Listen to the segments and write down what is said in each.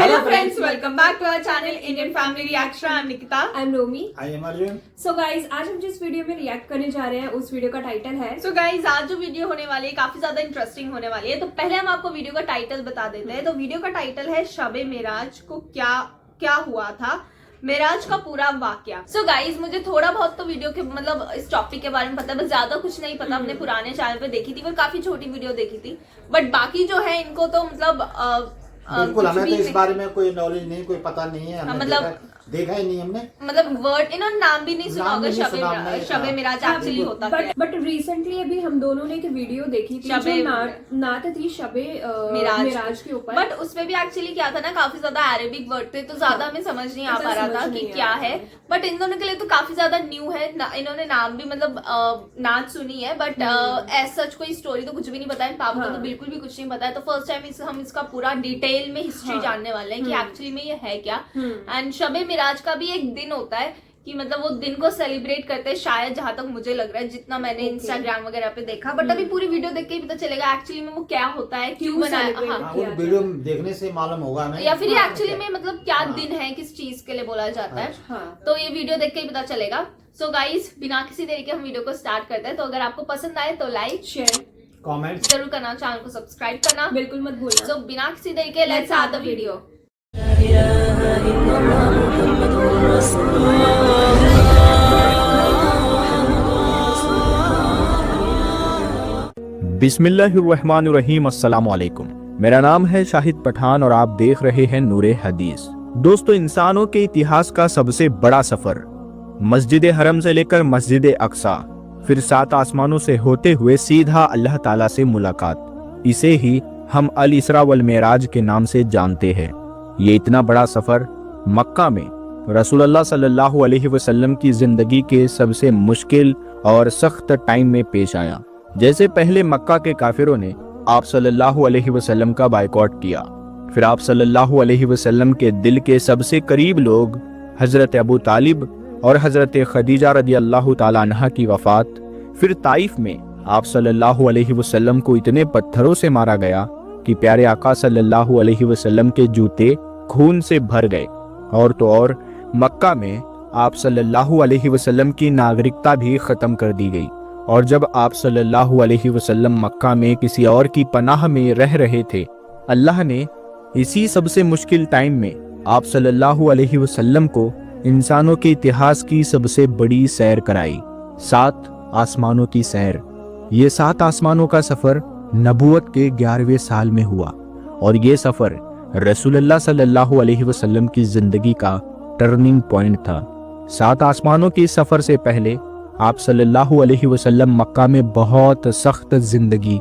Hello friends, welcome back to our channel Indian Family Reaction. I'm Nikita. I'm Romi. I am Arjun. So guys, आज हम जिस video में react करने जा रहे हैं उस वीडियो का टाइटल है So guys, आज जो वीडियो होने वाली है काफी ज्यादा इंटरेस्टिंग होने वाली है. तो पहले हम आपको वीडियो का टाइटल बता देते हैं. तो वीडियो का टाइटल है शबे मेराज को क्या हुआ था, मेराज का पूरा वाकया. सो गाइज, मुझे थोड़ा बहुत तो वीडियो के मतलब इस टॉपिक के बारे में पता है, बस ज्यादा कुछ नहीं पता. अपने पुराने चैनल पे देखी थी पर काफी छोटी वीडियो देखी थी. बट बाकी जो है इनको तो मतलब बिल्कुल हमें तो इस बारे में कोई नॉलेज नहीं, कोई पता नहीं है. हमने मतलब देखा ही नहीं हमने. मतलब वर्ड इन्होंने नाम भी नहीं सुना होगा शबे मेराज एक्चुअली होता है. बट रिसेंटली अभी हम दोनों ने एक वीडियो देखी थी जो नात थी शबे मेराज के ऊपर. बट उसमें भी एक्चुअली क्या था ना, काफी ज्यादा अरेबिक वर्ड थे तो ज्यादा हमें समझ नहीं आ पा रहा था कि क्या है. बट इन दोनों के लिए तो काफी ज्यादा न्यू है. इन्होंने नाम भी मतलब नाच सुनी है बट एज सच कोई स्टोरी तो कुछ भी नहीं पता है. पापा को तो बिल्कुल भी कुछ नहीं पता है. तो फर्स्ट टाइम हम इसका पूरा डिटेल में हिस्ट्री जानने वाले हैं कि एक्चुअली में ये है क्या. एंड शबे मेराज का भी एक दिन होता है कि मतलब वो दिन को सेलिब्रेट करते हैं शायद, जहां तक मुझे लग रहा है, जितना मैंने इंस्टाग्राम वगैरह पे देखा. बट अभी पूरी वीडियो देख के ही पता चलेगा एक्चुअली में वो क्या होता है, क्यों बनाया. हाँ, वीडियो देखने से मालूम होगा हमें, या फिर एक्चुअली में मतलब क्या दिन है, किस चीज के लिए बोला जाता है. तो ये वीडियो देख के ही पता चलेगा. सो गाइज, बिना किसी देरी के हम वीडियो को स्टार्ट करते हैं. तो अगर आपको पसंद आए तो लाइक शेयर कमेंट जरूर करना, चैनल को सब्सक्राइब करना बिल्कुल मत भूलना. सो बिना किसी देरी के लेट्स स्टार्ट द वीडियो. बिस्मिल्लाहिर्रहमानिर्रहीम. अस्सलाम वालेकुम. मेरा नाम है शाहिद पठान और आप देख रहे हैं नूरे हदीस. दोस्तों, इंसानों के इतिहास का सबसे बड़ा सफर मस्जिद हरम से लेकर मस्जिद अक्सा, फिर 7 आसमानों से होते हुए सीधा अल्लाह ताला से मुलाकात, इसे ही हम अल इसरा वल मेराज के नाम से जानते हैं. ये इतना बड़ा सफर मक्का में रसूलुल्लाह सल्लल्लाहु अलैहि वसल्लम की जिंदगी के सबसे मुश्किल और सख्त टाइम में पेश आया. जैसे पहले मक्का के काफिरों ने आप सल्लल्लाहु अलैहि वसल्लम का बायकॉट किया, फिर आप सल्लल्लाहु अलैहि वसल्लम के दिल के सबसे करीब लोग हजरत अबू तालिब और हजरत खदीजा रदियल्लाहु ताला अन्हा की वफात, फिर ताइफ में आप सल्लल्लाहु अलैहि वसल्लम को इतने पत्थरों से मारा गया कि प्यारे आका सल्लल्लाहु अलैहि वसल्लम के जूते खून से भर गए. और तो और मक्का में आप सल्लल्लाहु अलैहि वसल्लम की नागरिकता भी खत्म कर दी गई. और जब आप सल्लल्लाहु अलैहि वसल्लम मक्का में किसी और की पनाह में रह रहे थे, अल्लाह ने इसी सबसे मुश्किल टाइम में आप सल्लल्लाहु अलैहि वसल्लम को इंसानों के इतिहास की सबसे बड़ी सैर कराई, 7 आसमानों की सैर. ये 7 आसमानों का सफर नबूवत के 11वें साल में हुआ और ये सफर रसूलुल्लाह सल्लल्लाहु अलैहि वसल्लम की जिंदगी का टर्निंग पॉइंट था. 7 आसमानों के सफर से पहले आप सल्लल्लाहु अलैहि वसल्लम मक्का में बहुत सख्त जिंदगी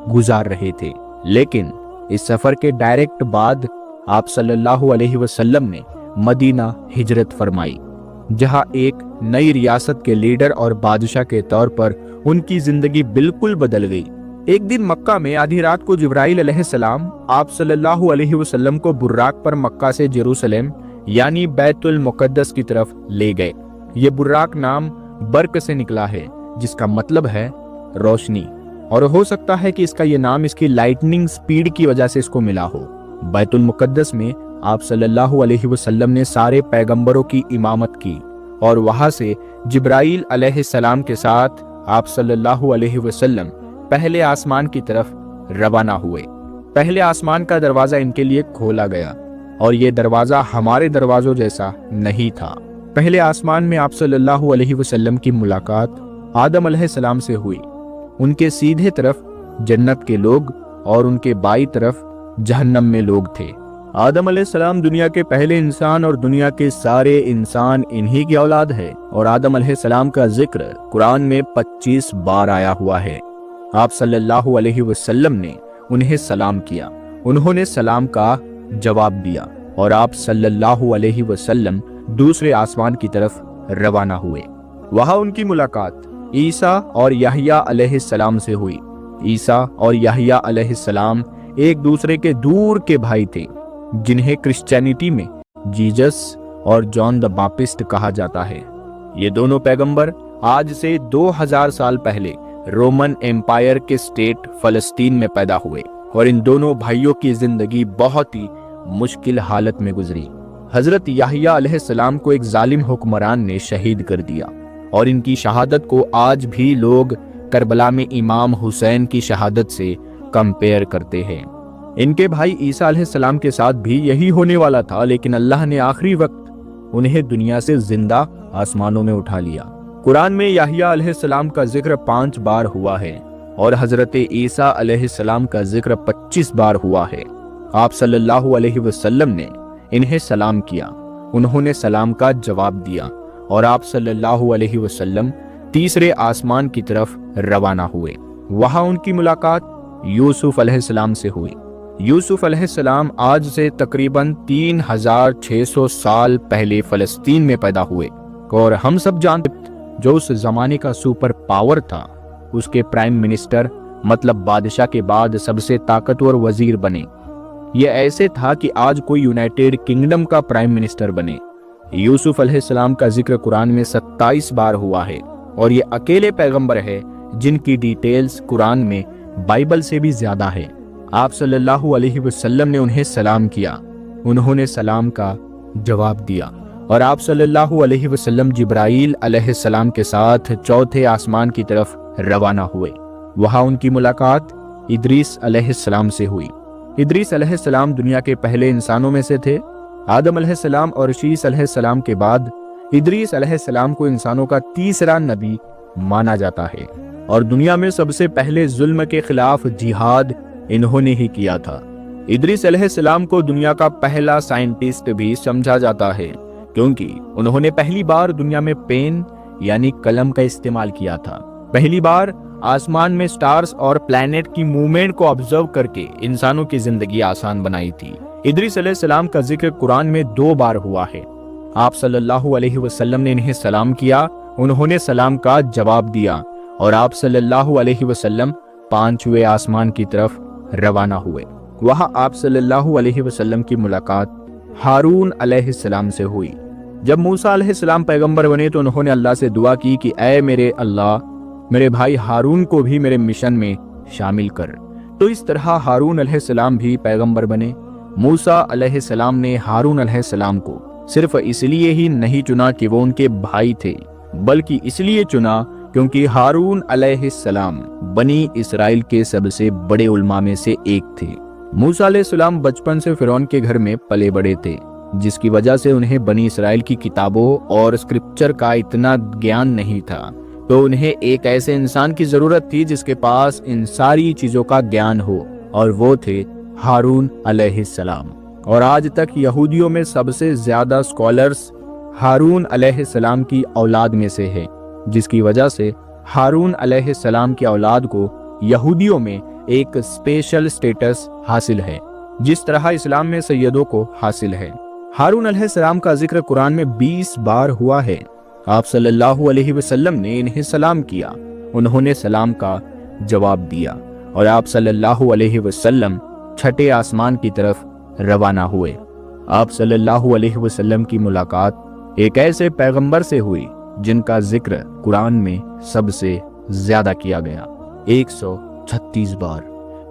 गुजार रहे थे, लेकिन इस सफर के डायरेक्ट बाद आप सल्लल्लाहु अलैहि वसल्लम ने मदीना हिजरत फरमाई, जहां एक नई रियासत के लीडर और बादशाह के तौर पर उनकी जिंदगी बिल्कुल बदल गई. एक दिन मक्का में आधी रात को जिब्राइल अलैहिस्सलाम आप सल्लल्लाहु अलैहि वसल्लम को बुर्राक पर मक्का से जेरूसलम यानी बैतुल मुकद्दस की तरफ ले गए. ये बुर्राक नाम बर्क से निकला है, जिसका मतलब है रोशनी, और हो सकता है कि इसका ये नाम इसकी लाइटनिंग स्पीड की वजह से इसको मिला हो. बैतुल मुकद्दस में आप सल्लल्लाहु अलैहि वसल्लम ने सारे पैगंबरों की इमामत की और वहां से जिब्राइल अलैहिस्सलाम के साथ आप सल्लल्लाहु अलैहि वसल्लम पहले आसमान की तरफ रवाना हुए. पहले आसमान का दरवाजा इनके लिए खोला गया और ये दरवाजा हमारे दरवाजों जैसा नहीं था. पहले आसमान में आप सल्लल्लाहु अलैहि वसल्लम की मुलाकात आदम अलैहिस्सलाम से हुई. उनके सीधे तरफ जन्नत के लोग और उनके बाईं तरफ जहन्नम में लोग थे. आदम अलैहिस्सलाम दुनिया के पहले इंसान और दुनिया के सारे इंसान इन्हीं की औलाद है. और आदम अलैहिस्सलाम का जिक्र कुरान में 25 बार आया हुआ है. आप सल्लल्लाहु अलैहि वसल्लम ने उन्हें सलाम किया, उन्होंने सलाम का जवाब दिया और आप सल्लल्लाहु अलैहि वसल्लम दूसरे आसमान की तरफ रवाना हुए. वहां उनकी मुलाकात ईसा और याहिया अलैहिस्सलाम से हुई. ईसा और याहिया अलैहिस्सलाम एक दूसरे के दूर के भाई थे, जिन्हें क्रिश्चियनिटी में जीसस और जॉन द बापिस्ट कहा जाता है. ये दोनों पैगंबर आज से 2000 साल पहले रोमन एम्पायर के स्टेट फलस्तीन में पैदा हुए और इन दोनों भाइयों की जिंदगी बहुत ही मुश्किल हालत में गुजरी। हजरत याहिया अलैहिस्सलाम को एक जालिम हुक्मरान ने शहीद कर दिया और इनकी शहादत को आज भी लोग करबला में इमाम हुसैन की शहादत से कंपेयर करते हैं। इनके भाई ईसा अलैहिस्सलाम के साथ भी यही होने वाला था, लेकिन अल्लाह ने आखिरी वक्त उन्हें दुनिया से जिंदा आसमानों में उठा लिया। कुरान में याहिया अलैहिस्सलाम का जिक्र 5 बार हुआ है और हजरत ईसा अलैहिस्सलाम का जिक्र 25 बार हुआ है। आप सल्लल्लाहु अलैहि वसल्लम ने इन्हें सलाम किया, उन्होंने सलाम का जवाब दिया और आप सल्लल्लाहु अलैहि वसल्लम तीसरे आसमान की तरफ रवाना हुए। वहां उनकी मुलाकात यूसुफ अलैहिस्सलाम से हुई। यूसुफ अलैहिस्सलाम आज से तकरीबन 3600 साल पहले फलस्तीन में पैदा हुए और हम सब जानते जो उस जमाने का सुपर पावर था, उसके प्राइम मिनिस्टर मतलब बादशाह के बाद सबसे ताकतवर वजीर बने। ये ऐसे था कि आज कोई यूनाइटेड किंगडम का प्राइम मिनिस्टर बने। यूसुफ अलैहिस्सलाम का जिक्र कुरान में 27 बार हुआ है और ये अकेले पैगंबर है जिनकी डिटेल्स कुरान में बाइबल से भी ज्यादा है। आप सल्लल्लाहु अलैहि वसल्लम ने उन्हें सलाम किया, उन्होंने सलाम का जवाब दिया और आप सल्लल्लाहु अलैहि वसल्लम जिब्राइल अलैहिस्सलाम के साथ चौथे आसमान की तरफ रवाना हुए। वहां उनकी मुलाकात इदरीस अलैहिस्सलाम से हुई। इदरीस अलैहिस्सलाम दुनिया के पहले इंसानों में से थे। आदम अलैहिस्सलाम और शीस अलैहिस्सलाम के बाद इदरीस अलैहिस्सलाम को इंसानों का तीसरा नबी माना जाता है और दुनिया में सबसे पहले जुल्म के खिलाफ जिहाद इन्होंने ही किया था। इदरीस अलैहिस्सलाम को दुनिया का पहला साइंटिस्ट भी समझा जाता है क्योंकि उन्होंने पहली बार दुनिया में पेन यानी कलम का इस्तेमाल किया था। पहली बार आसमान में स्टार्स और प्लैनेट की मूवमेंट को ऑब्जर्व करके इंसानों की जिंदगी आसान बनाई थी। इदरीस अलैहिस्सलाम का जिक्र कुरान में 2 बार हुआ है। आप सल्लल्लाहु अलैहि वसल्लम ने इन्हें सलाम किया, उन्होंने सलाम का जवाब दिया और आप सल्लल्लाहु अलैहि वसल्लम 5वें आसमान की तरफ रवाना हुए। वहां आप सल्लल्लाहु अलैहि वसल्लम की मुलाकात हारून अलैहिस्सलाम से हुई। जब मूसा अलैहिस्सलाम पैगंबर बने तो उन्होंने अल्लाह से दुआ की कि ऐ मेरे अल्लाह, मेरे भाई हारून को भी मेरे मिशन में शामिल कर। तो इस तरह हारून अलैहिस्सलाम भी पैगंबर बने। मूसा अलैहिस्सलाम ने हारून अलैहिस्सलाम को सिर्फ इसलिए ही नहीं चुना कि वो उनके भाई थे, बल्कि इसलिए चुना क्योंकि हारून अलैहिस्सलाम बनी इसराइल के सबसे बड़े उलमा में से एक थे। मूसा अलैहिस्सलाम बचपन से फिरौन के घर में पले बड़े थे, जिसकी वजह से उन्हें बनी इसराइल की किताबों और स्क्रिप्चर का इतना ज्ञान नहीं था। तो उन्हें एक ऐसे इंसान की जरूरत थी जिसके पास इन सारी चीजों का ज्ञान हो, और वो थे हारून अलैहिस्सलाम। और आज तक यहूदियों में सबसे ज्यादा स्कॉलर्स हारून अलैहिस्सलाम की औलाद में से है, जिसकी वजह से हारून अलैहिस्सलाम की औलाद को यहूदियों में एक स्पेशल स्टेटस हासिल है, जिस तरह इस्लाम में सैयदों को हासिल है। हारून अलैहिस्सलाम का जिक्र कुरान में 20 बार हुआ है। आप सल्लल्लाहु अलैहि वसल्लम ने इन्हें सलाम किया, उन्होंने सलाम का जवाब दिया और आप सल्लल्लाहु अलैहि वसल्लम छठे आसमान की तरफ रवाना हुए। आप सल्लल्लाहु अलैहि वसल्लम की मुलाकात एक ऐसे पैगंबर से हुई जिनका जिक्र कुरान में सबसे ज्यादा किया गया, 136 बार,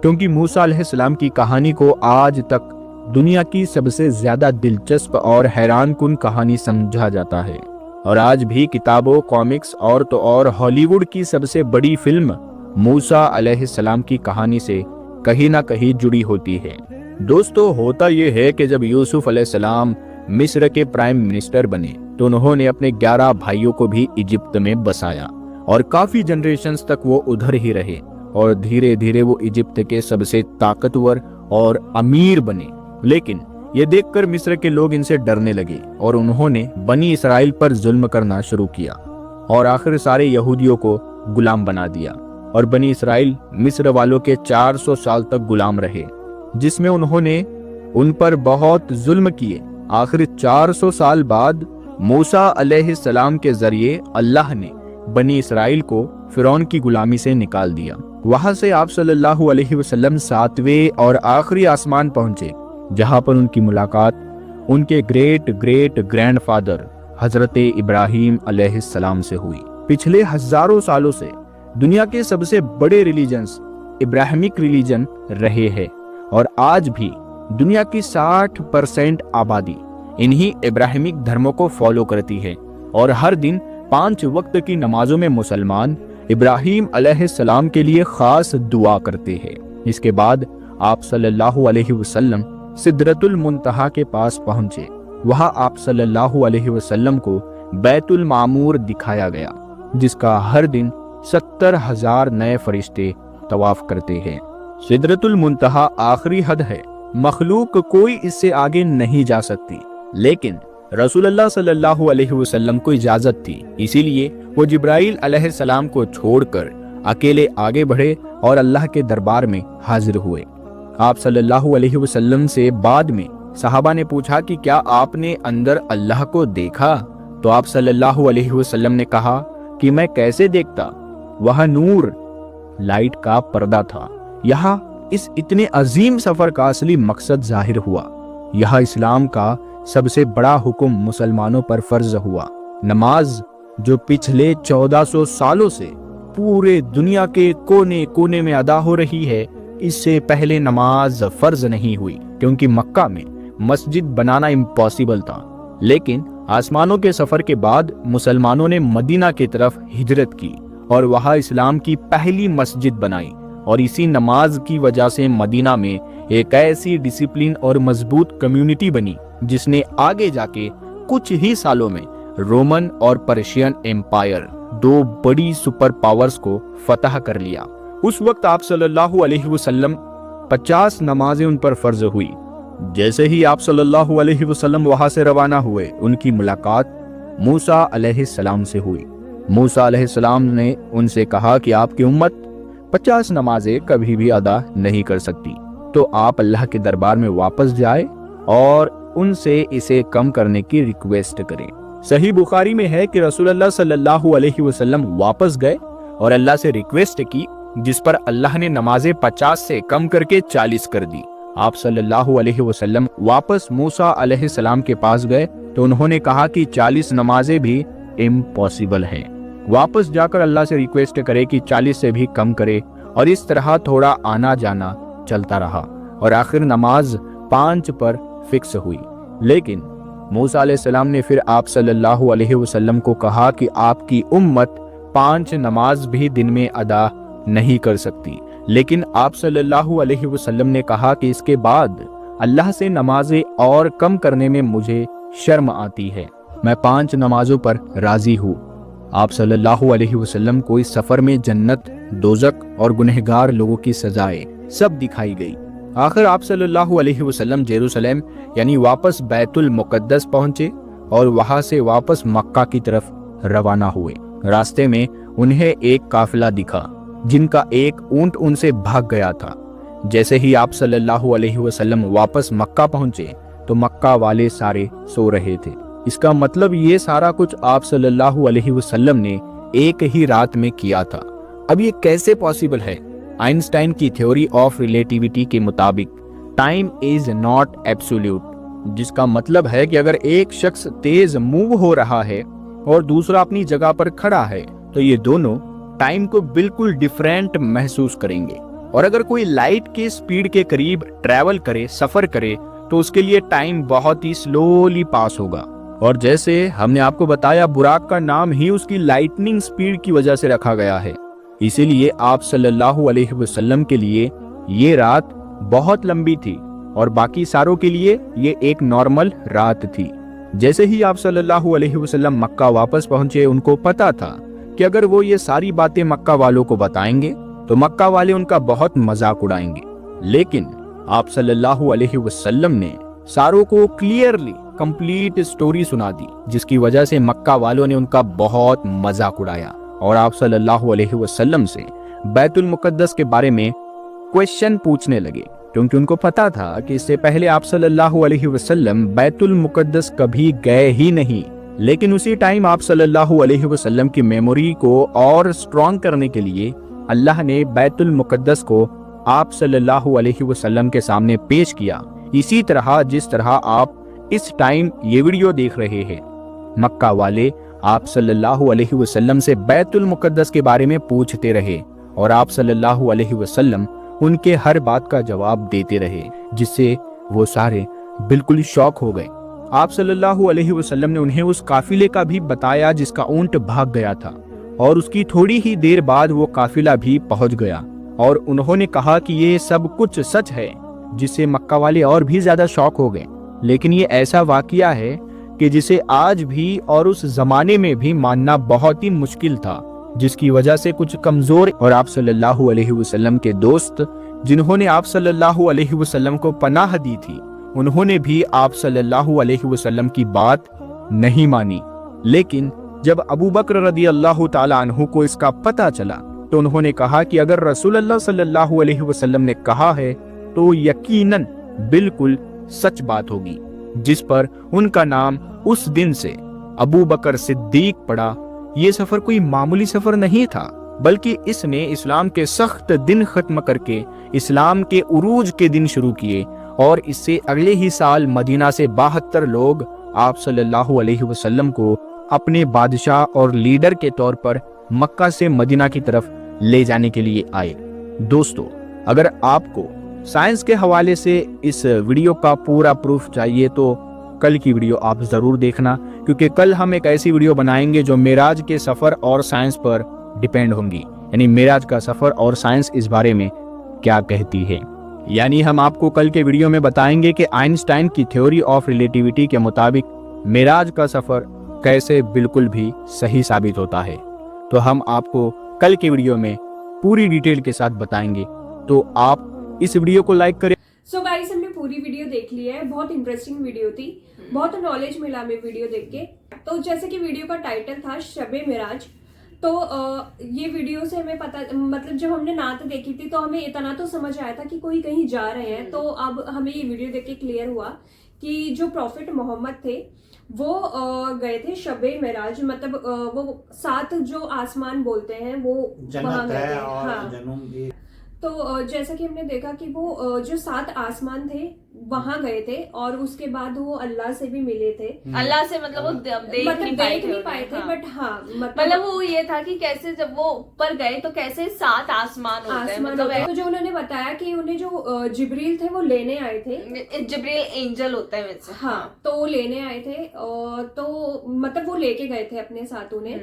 क्योंकि मूसा अलैहिस्सलाम की कहानी को आज तक दुनिया की सबसे ज्यादा दिलचस्प और हैरानकुन कहानी समझा जाता है। और आज भी किताबों, कॉमिक्स और तो और हॉलीवुड की सबसे बड़ी फिल्म मूसा अलैहिस्सलाम की कहानी से कहीं ना कहीं जुड़ी होती है। दोस्तों, होता यह है कि जब यूसुफ अलैहिस्सलाम मिस्र के प्राइम मिनिस्टर बने तो उन्होंने अपने 11 भाइयों को भी इजिप्ट में बसाया और काफी जनरेशंस तक वो उधर ही रहे और धीरे धीरे वो इजिप्ट के सबसे ताकतवर और अमीर बने। लेकिन ये देखकर मिस्र के लोग इनसे डरने लगे और उन्होंने बनी इसराइल पर जुल्म करना शुरू किया और आखिर सारे यहूदियों को गुलाम बना दिया और बनी इसराइल मिस्र वालों के 400 साल तक गुलाम रहे, जिसमें उन्होंने उन पर बहुत जुल्म किए। आखिर 400 साल बाद मूसा अलैहिस्सलाम के जरिए अल्लाह ने बनी इसराइल को फिरौन की गुलामी से निकाल दिया। वहां से आप सल्लल्लाहु अलैहि वसल्लम 7वें और आखिरी आसमान पहुंचे, जहां पर उनकी मुलाकात उनके ग्रेट ग्रेट ग्रैंडफादर हजरत इब्राहिम अलैहिस्सलाम से हुई। पिछले हजारों सालों से दुनिया के सबसे बड़े रिलीजन्स इब्राहिमिक रिलीजन रहे हैं और आज भी दुनिया की 60% आबादी इन्हीं इब्राहिमिक धर्मों को फॉलो करती है और हर दिन 5 वक्त की नमाजों में मुसलमान इब्राहिम अलैहिस्सलाम के लिए खास दुआ करते हैं। इसके बाद आप सल्लल्लाहु अलैहि वसल्लम सिदरतुल मुंतहा के पास पहुंचे। वहां आप सल्लल्लाहु अलैहि वसल्लम को बैतुल मामूर दिखाया गया, जिसका हर दिन 70,000 नए फरिश्ते तवाफ करते हैं। सिदरतुल मुंतहा आखिरी हद है, मखलूक कोई इससे आगे नहीं जा सकती, लेकिन रसूलुल्लाह सल्लल्लाहु अलैहि वसल्लम को इजाजत थी, इसीलिए वो जिब्राइल अलैहिस्सलाम को छोड़कर अकेले आगे बढ़े और अल्लाह के दरबार में हाजिर हुए। आप सल्लल्लाहु अलैहि वसल्लम से बाद में सहाबा ने पूछा कि क्या आपने अंदर अल्लाह को देखा? तो आप सल्लल्लाहु अलैहि वसल्लम ने कहा कि मैं कैसे देखता, वह नूर लाइट का पर्दा था। यहाँ इस इतने अजीम सफर का असली मकसद जाहिर हुआ। यहाँ इस्लाम का सबसे बड़ा हुक्म मुसलमानों पर फर्ज हुआ। नमाज जो पिछले 1400 सालों से पूरे दुनिया के कोने कोने में अदा हो रही है, इससे पहले नमाज फर्ज नहीं हुई, क्योंकि मक्का में मस्जिद बनाना इम्पॉसिबल था। लेकिन आसमानों के सफर के बाद मुसलमानों ने मदीना की तरफ हिजरत की और वहां इस्लाम की पहली मस्जिद बनाई, और इसी नमाज की वजह से मदीना में एक ऐसी डिसिप्लिन और मजबूत कम्युनिटी बनी जिसने आगे जाके कुछ ही सालों में रोमन और पर्शियन एम्पायर, 2 बड़ी सुपर पावर्स को फतह कर लिया। उस वक्त आप सल्लल्लाहु अलैहि वसल्लम 50 नमाजें उन पर फर्ज हुई। जैसे ही आप सल्लल्लाहु अलैहि वसल्लम वहां से रवाना हुए, उनकी मुलाकात मूसा अलैहिस्सलाम से हुई। मूसा अलैहिस्सलाम ने उनसे कहा कि आपकी उम्मत 50 नमाजें कभी भी अदा नहीं कर सकती, तो आप अल्लाह के दरबार में वापस जाए और उनसे इसे कम करने की रिक्वेस्ट करें। सही बुखारी में है कि रसूलुल्लाह सल्लल्लाहु अलैहि वसल्लम वापस गए और अल्लाह से रिक्वेस्ट की, जिस पर अल्लाह ने नमाजें 50 से कम करके 40 कर दी। आप सल्लल्लाहु अलैहि वसल्लम वापस मूसा अलैहिस्सलाम के पास गए तो उन्होंने कहा कि 40 नमाजें भी इम्पॉसिबल हैं। वापस जाकर अल्लाह से रिक्वेस्ट करे कि 40 से भी कम करे, और इस तरह थोड़ा आना जाना चलता रहा और आखिर नमाज 5 पर फिक्स हुई। लेकिन मूसा अलैहिस्सलाम ने फिर आप सल्लल्लाहु अलैहि वसल्लम को कहा कि आपकी उम्मत 5 नमाज भी दिन में अदा नहीं कर सकती। लेकिन आप सल्लल्लाहु अलैहि वसल्लम ने कहा कि इसके बाद अल्लाह से नमाजें और कम करने में मुझे शर्म आती है, मैं 5 नमाजों पर राजी हूँ। आप सल्लल्लाहु अलैहि वसल्लम को इस सफर में जन्नत, दोजक और गुनहगार लोगों की सजाएं सब दिखाई गई। आखिर आप सल्लल्लाहु अलैहि वसल्लम जेरूसलम यानी वापस बैतुल मुकद्दस पहुंचे और वहां से वापस मक्का की तरफ रवाना हुए। रास्ते में उन्हें एक काफिला दिखा जिनका एक ऊंट उनसे भाग गया था। जैसे ही आप सल्लल्लाहु अलैहि वसल्लम वापस मक्का पहुंचे तो मक्का वाले सारे सो रहे थे। इसका मतलब ये सारा कुछ आप सल्लल्लाहु अलैहि वसल्लम ने एक ही रात में किया था। अब ये कैसे पॉसिबल है? आइंस्टाइन की थ्योरी ऑफ रिलेटिविटी के मुताबिक टाइम इज नॉट एब्सोल्यूट, जिसका मतलब है कि अगर एक शख्स तेज मूव हो रहा है और दूसरा अपनी जगह पर खड़ा है तो ये दोनों टाइम को बिल्कुल डिफरेंट महसूस करेंगे। और अगर कोई लाइट के स्पीड के करीब ट्रैवल करे, सफर करे, तो उसके लिए टाइम बहुत ही स्लोली पास होगा। और जैसे हमने आपको बताया, बुराक का नाम ही उसकी लाइटनिंग स्पीड की वजह से रखा गया है। इसीलिए आप सल्लल्लाहु अलैहि वसल्लम के लिए ये रात बहुत लंबी थी और बाकी सारों के लिए ये एक नॉर्मल रात थी। जैसे ही आप सल्लल्लाहु अलैहि वसल्लम मक्का वापस पहुंचे, उनको पता था कि अगर वो ये सारी बातें मक्का वालों को बताएंगे तो मक्का वाले उनका बहुत मजाक उड़ाएंगे। लेकिन आप सल्लल्लाहु अलैहि वसल्लम ने सारों को क्लियरली कंप्लीट स्टोरी सुना दी, जिसकी वजह से मक्का वालों ने उनका बहुत मजाक उड़ाया और आप सल्लल्लाहु अलैहि वसल्लम से बैतुल मुकद्दस के बारे में क्वेश्चन पूछने लगे, क्योंकि उनको पता था कि इससे पहले आप सल्लल्लाहु अलैहि वसल्लम बैतुल मुकद्दस कभी गए ही नहीं। लेकिन उसी टाइम आप सल्लल्लाहु अलैहि वसल्लम की मेमोरी को और स्ट्रॉन्ग करने के लिए अल्लाह ने बैतुल मुकद्दस को आप सल्लल्लाहु अलैहि वसल्लम के सामने पेश किया, इसी तरह जिस तरह आप इस टाइम ये वीडियो देख रहे हैं। मक्का वाले आप सल्लल्लाहु अलैहि वसल्लम से बैतुल मुकद्दस के बारे में पूछते रहे और आप सल्लल्लाहु अलैहि वसल्लम उनके हर बात का जवाब देते रहे, जिससे वो सारे बिल्कुल शॉक हो गए। आप सल्लल्लाहु अलैहि वसल्लम ने उन्हें उस काफिले का भी बताया जिसका ऊंट भाग गया था, और उसकी थोड़ी ही देर बाद वो काफिला भी पहुंच गया, और उन्होंने कहा कि ये सब कुछ सच है, जिससे मक्का वाले और भी ज्यादा शॉक हो गए। लेकिन ये ऐसा वाकया है कि जिसे आज भी और उस जमाने में भी मानना बहुत ही मुश्किल था, जिसकी वजह से कुछ कमजोर और आप सल्लल्लाहु अलैहि वसल्लम के दोस्त, जिन्होंने आप सल्लल्लाहु अलैहि वसल्लम को पनाह दी थी, उन्होंने भी आप सल्लल्लाहु अलैहि वसल्लम की बात नहीं मानी। लेकिन जब अबू बकर रदी अल्लाह ताला अन्हु को इसका पता चला तो उन्होंने कहा कि अगर रसूलुल्लाह सल्लल्लाहु अलैहि वसल्लम ने कहा है तो यकीनन बिल्कुल सच बात होगी, जिस पर उनका नाम उस दिन से अबू बकर सिद्दीक पड़ा। ये सफर कोई मामूली सफर नहीं था, बल्कि इसने इस्लाम के सख्त दिन खत्म करके इस्लाम के उरूज के दिन शुरू किए, और इससे अगले ही साल मदीना से 72 लोग आप सल्लल्लाहु अलैहि वसल्लम को अपने बादशाह और लीडर के तौर पर मक्का से मदीना की तरफ ले जाने के लिए आए। दोस्तों, अगर आपको साइंस के हवाले से इस वीडियो का पूरा प्रूफ चाहिए तो कल की वीडियो आप जरूर देखना, क्योंकि कल हम एक ऐसी वीडियो बनाएंगे जो मेराज के सफर और साइंस पर डिपेंड होंगी, यानी मेराज का सफर और साइंस इस बारे में क्या कहती है। यानी हम आपको कल के वीडियो में बताएंगे कि आइंस्टाइन की थ्योरी ऑफ रिलेटिविटी के मुताबिक मेराज का सफर कैसे बिल्कुल भी सही साबित होता है। तो हम आपको कल के वीडियो में पूरी डिटेल के साथ बताएंगे, तो आप इस वीडियो को लाइक करें। सो गाइस, हमने पूरी वीडियो देख ली है, बहुत इंटरेस्टिंग वीडियो थी, बहुत नॉलेज मिला हमें वीडियो देख के। तो जैसे कि वीडियो का टाइटल था शबे मेराज, तो ये वीडियो से हमें पता, मतलब जब हमने नात देखी थी तो हमें इतना तो समझ आया था कि कोई कहीं जा रहे हैं। तो अब हमें ये वीडियो देख के क्लियर हुआ कि जो प्रॉफिट मोहम्मद थे वो गए थे शबे मेराज, मतलब वो 7 जो आसमान बोलते हैं वो वहां गए थे। हाँ, जन्नत भी। तो जैसा कि हमने देखा कि वो जो 7 आसमान थे वहां गए थे, और उसके बाद वो अल्लाह से भी मिले थे। अल्लाह से मतलब वो देख नहीं पाए थे, बट हाँ मतलब वो ये था कि कैसे जब वो ऊपर गए तो कैसे 7 आसमान होते हैं, मतलब तो जो उन्होंने बताया कि उन्हें जो जिब्रील थे वो लेने आए थे। जिब्रील एंजल होता है वैसे। हाँ, तो वो लेने आए थे, तो मतलब वो लेके गए थे अपने साथ उन्हें।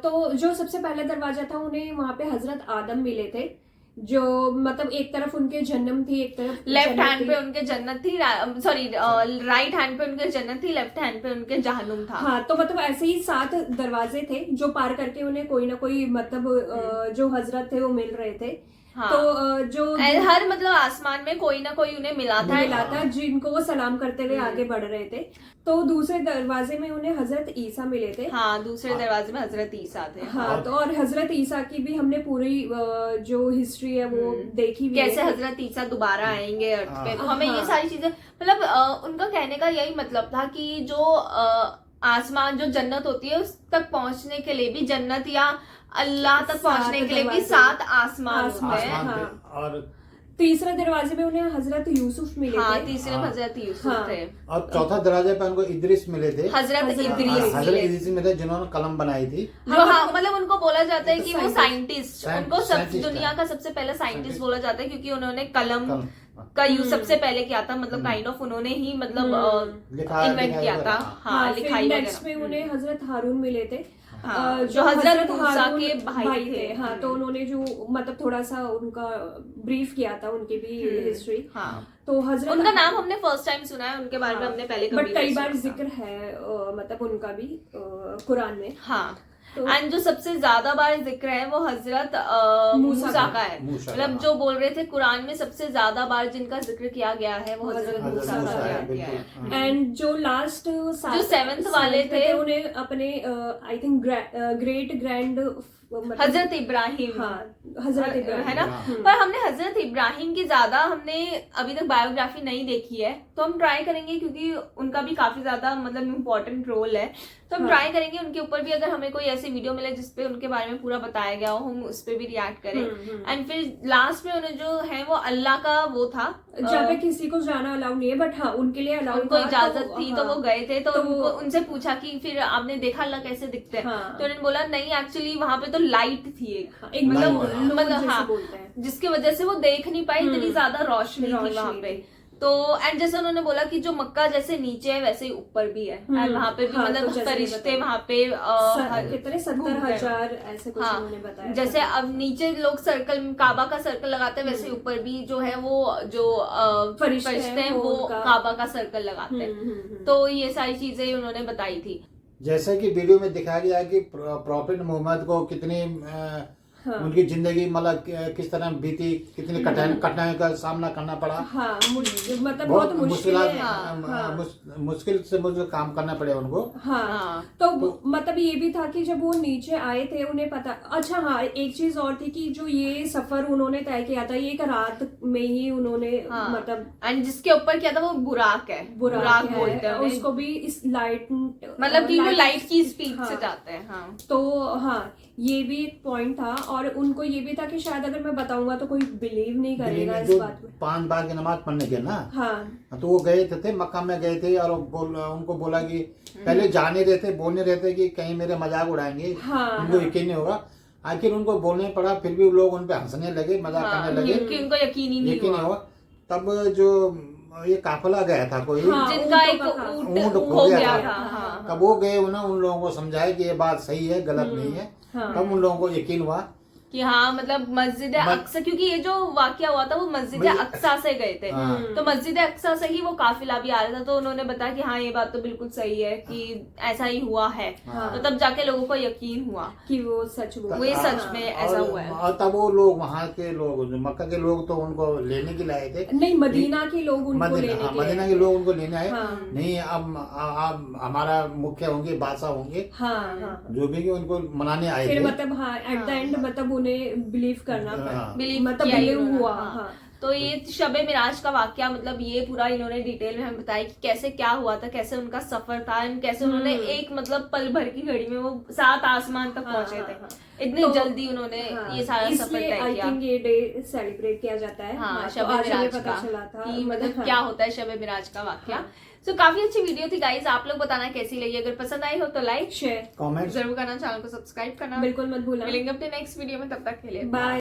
तो जो सबसे पहला दरवाजा था, उन्हें वहां पे हजरत आदम मिले थे, जो मतलब एक तरफ उनके जन्नत थी, एक तरफ लेफ्ट हैंड पे उनके जन्नत थी, सॉरी राइट हैंड पे उनके जन्नत थी, लेफ्ट हैंड पे उनके जहन्नुम था। हाँ, तो मतलब ऐसे ही 7 दरवाजे थे जो पार करके उन्हें कोई ना कोई मतलब जो हजरत थे वो मिल रहे थे। हाँ, तो जो हर मतलब आसमान में कोई ना कोई उन्हें मिला था जिनको वो सलाम करते हुए आगे बढ़ रहे थे। तो दूसरे दरवाजे में उन्हें हजरत ईसा मिले थे। हाँ, दूसरे दरवाजे में हजरत ईसा थे। हाँ, तो और हजरत ईसा की भी हमने पूरी जो हिस्ट्री है वो देखी भी कैसे हजरत ईसा दोबारा आएंगे अर्थ पे। तो हमें ये सारी चीजें, मतलब उनका कहने का यही मतलब था कि जो आसमान, जो जन्नत होती है उस तक पहुंचने के लिए भी, जन्नत या अल्लाह तक पहुंचने के लिए भी 7 आसमान होते हैं। हाँ। और तीसरे दरवाजे में उन्हें हजरत यूसुफ मिले थे। हाँ, तीसरे में हजरत यूसुफ थे। और चौथा दरवाजे पे उनको इद्रिस मिले थे, हजरत इद्रिस मिले जिन्होंने कलम बनाई थी। जो हाँ, मतलब उनको बोला जाता है कि वो साइंटिस्ट, उनको दुनिया का सबसे पहला साइंटिस्ट बोला जाता है, क्योंकि उन्होंने कलम का यूज सबसे पहले किया था, मतलब काइंड ऑफ उन्होंने ही मतलब इन्वेंट किया था। हाँ, लिखाई वगैरह। नेक्स्ट में उन्हें हजरत हारून मिले थे। हाँ, जो हजरत मूसा के भाई थे। हाँ, तो उन्होंने जो मतलब थोड़ा सा उनका ब्रीफ किया था उनकी भी हिस्ट्री। हाँ, तो हजरत, उनका नाम हमने फर्स्ट टाइम सुना है, उनके बारे में हमने पहले बट कई बार जिक्र है मतलब उनका भी कुरान में। हाँ, एंड जो सबसे ज्यादा बार जिक्र है वो हजरत मूसा का है, मतलब जो बोल रहे थे कुरान में सबसे ज्यादा बार जिनका जिक्र किया गया है वो हजरत मूसा का किया है। एंड जो लास्ट जो 7th वाले थे उन्हें अपने आई थिंक ग्रेट ग्रैंड हजरत इब्राहिम। हाँ, हजरत इब्राहिम है ना। पर हमने हजरत इब्राहिम की ज्यादा हमने अभी तक बायोग्राफी नहीं देखी है, तो हम ट्राई करेंगे, क्योंकि उनका भी काफी ज्यादा मतलब इम्पोर्टेंट रोल है, तो हम ट्राई करेंगे उनके ऊपर भी, अगर हमें कोई ऐसी वीडियो मिले जिसपे उनके बारे में पूरा बताया गया हो, हम उस पर भी रिएक्ट करें। एंड फिर लास्ट में उन्हें जो है वो अल्लाह का वो था, जहाँ पे किसी को जाना अलाउ नहीं है, बट हाँ उनके लिए अलाउ, उनको इजाजत थी। तो वो गए थे, तो उनसे पूछा कि फिर आपने देखा अल्लाह कैसे दिखते हैं? तो उन्होंने बोला नहीं, एक्चुअली वहां पे तो लाइट थी एक मतलब हाँ, जिसकी वजह से वो देख नहीं पाई, इतनी ज्यादा रोशनी थी वहां पे। तो एंड जैसे उन्होंने बोला कि जो मक्का जैसे नीचे है वैसे ही ऊपर भी है, एंड वहाँ पे भी हाँ, तो मतलब जैसे फरिश्ते बताया। वहाँ पे कितने 70,000 ऐसे कुछ हाँ, उन्होंने बताया। जैसे अब नीचे लोग सर्कल काबा का सर्कल लगाते हैं, वैसे ऊपर भी जो है वो जो फरिश्ते फरिश्ते हैं हैं, वो उनका- काबा का सर्कल लगाते हैं। तो ये सारी चीजें उन्होंने बताई थी। जैसे कि वीडियो में दिखाया गया है कि प्रॉफिट मोहम्मद को कितनी हाँ। उनकी जिंदगी मतलब किस तरह बीती, कितनी कठिनाई का सामना करना पड़ा। हाँ, मतलब बहुत मुश्किल है। हाँ। मुश्किल से मुश्किल काम करना पड़े उनको। हाँ, हाँ। तो मतलब ये भी था कि जब वो नीचे आए थे उन्हें पता, अच्छा हाँ एक चीज और थी कि जो ये सफर उन्होंने तय किया था ये एक रात में ही उन्होंने मतलब एंड जिसके ऊपर क्या था वो बुराक है, बुराक बोलते हैं है, उन्हें। उसको भी इस लाइट मतलब कि वो लाइट की स्पीड हाँ। से जाते हैं। हाँ, तो हाँ ये भी एक पॉइंट था, और उनको ये भी था कि शायद अगर मैं बताऊंगा तो कोई बिलीव नहीं करेगा इस जो बात में। 5 बार की नमाज पढ़ने के ना, हाँ तो वो गए थे मक्का में गए थे, और उनको बोला कि पहले जा नहीं रहे थे, बोल नहीं रहे थे कि कहीं मेरे मजाक उड़ाएंगे, हाँ, उनको यकीन नहीं होगा। आखिर उनको बोलने पड़ा, फिर भी लोग उन पे हंसने लगे, मजाक करने लगे, क्योंकि उनको यकीन ही नहीं यकीन नहीं हुआ। हुआ। तब जो ये काफिला गया था कोई, हाँ, जिनका ऊँटों एक का था। ऊँट ऊँट हो गया था। हाँ। हाँ, तब वो गए उन्होंने उन लोगों को समझाया कि ये बात सही है, गलत नहीं है। हाँ। तब उन लोगों को यकीन हुआ। कि हाँ मतलब मस्जिद अक्सा, क्योंकि ये जो वाकया हुआ था वो मस्जिद अक्सा से गए थे, हाँ। तो मस्जिद अक्सा से ही वो काफिला भी आ रहा था। तो उन्होंने बताया कि हाँ ये बात तो बिल्कुल सही है कि ऐसा ही हुआ है। हाँ। तो तब जाके लोगों को यकीन हुआ कि वो सच बोल वो ये रहा है। सच में ऐसा हुआ है। और तब वो लोग, वहाँ के लोग, जो मक्का के लोग, तो उनको लेने के लिए आए थे। नहीं, मदीना के लोग उनको लेने के मदीना लिए। के लोग उनको लेने आए। हाँ। नहीं, अब हमारा मुख्य होंगे, बादशाह होंगे, हाँ हाँ, जो भी कि उनको मनाने आए फिर थे। मतलब हाँ एट द एंड मतलब उन्हें बिलीव करना पड़ा, हाँ। बिलीव मतलब किया ही बिलीव उन्होंने, हुआ। हाँ। हाँ तो ये शबे मिराज का वाकया मतलब ये पूरा इन्होंने डिटेल में हमें बताया कि कैसे क्या हुआ था, कैसे उनका सफर था, एंड कैसे उन्होंने एक मतलब पल भर की घड़ी में वो 7 आसमान तक पहुंचे हाँ, थे। हाँ। इतनी तो- जल्दी उन्होंने हाँ, ये सारा सफर इसलिए तय आई किया। थिंक ये डे सेलिब्रेट किया जाता है। हाँ, तो शबे आज हमें मिराज पता का चला था कि मतलब हाँ। क्या होता है शबे मिराज का वाकया। सो काफी अच्छी वीडियो थी गाइज, आप लोग बताना कैसी लगी। अगर पसंद आई हो तो लाइक शेयर कमेंट्स जरूर करना, चैनल को सब्सक्राइब करना। बिल्कुल मत भूलना। मिलेंगे अपने नेक्स्ट वीडियो में, तब तक के लिए बाय।